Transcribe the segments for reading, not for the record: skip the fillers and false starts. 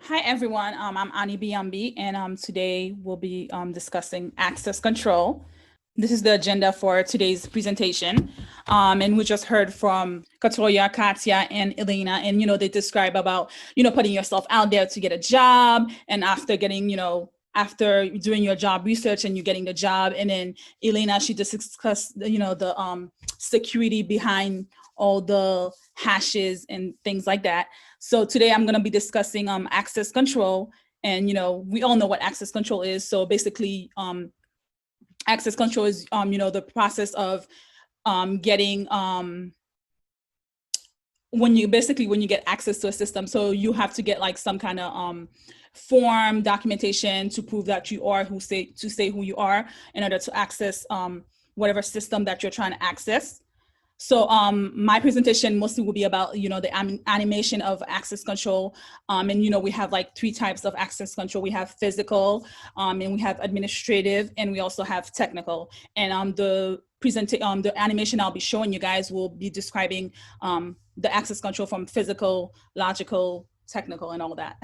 Hi everyone, I'm Anye Biamby, and today we'll be discussing access control. This is the agenda for today's presentation. And we just heard from Katoya, Katya, and Elena, and they describe about putting yourself out there to get a job, and after getting after doing your job research and you getting the job, and then Elena, she just discussed the security behind all the hashes and things like that. So today I'm going to be discussing access control, and we all know what access control is. So basically, access control is the process of getting when you get access to a system. So you have to get like some kind of form documentation to prove that you are who you are in order to access whatever system that you're trying to access. So my presentation mostly will be about, the animation of access control. And, we have like three types of access control. We have physical, and we have administrative, and we also have technical. And the animation I'll be showing you guys will be describing the access control from physical, logical, technical, and all that.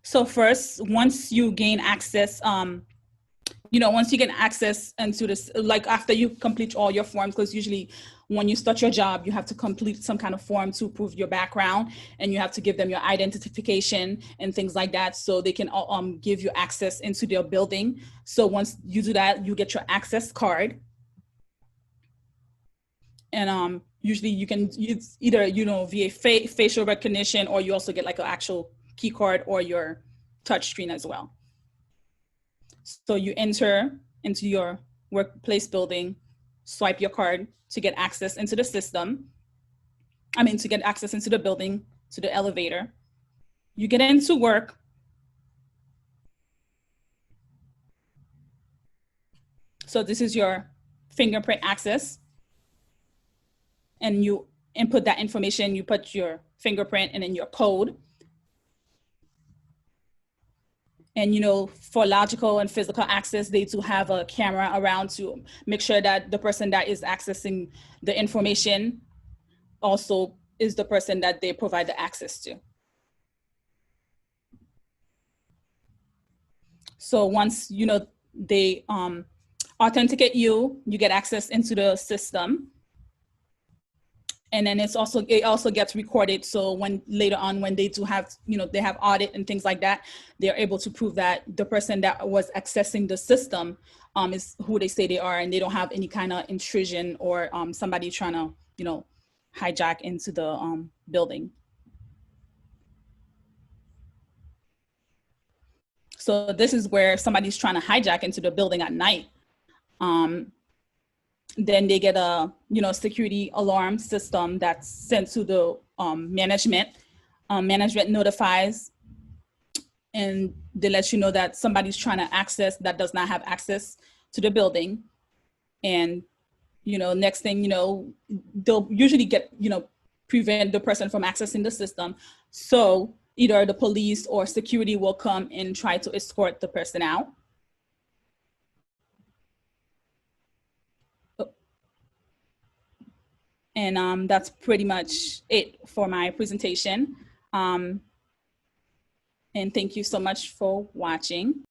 So first, once you gain access, once you get access into this, like after you complete all your forms, because usually when you start your job, you have to complete some kind of form to prove your background, and you have to give them your identification and things like that, so they can give you access into their building. So once you do that, you get your access card. And usually you can use either, via facial recognition, or you also get like an actual key card or your touch screen as well. So you enter into your workplace building, swipe your card to get access into the system. To get access into the building, to the elevator. You get into work. So this is your fingerprint access. And you input that information, you put your fingerprint and then your code. And for logical and physical access, they do have a camera around to make sure that the person that is accessing the information also is the person that they provide the access to. So once they authenticate you, you get access into the system. And then it also gets recorded. So when later on, when they do have, they have audit and things like that, they're able to prove that the person that was accessing the system is who they say they are, and they don't have any kind of intrusion or somebody trying to, hijack into the building. So this is where somebody's trying to hijack into the building at night. Then they get a security alarm system that's sent to the management. Management notifies, and they let you know that somebody's trying to access that does not have access to the building. And next thing they'll usually get prevent the person from accessing the system. So either the police or security will come and try to escort the person out. And that's pretty much it for my presentation. And thank you so much for watching.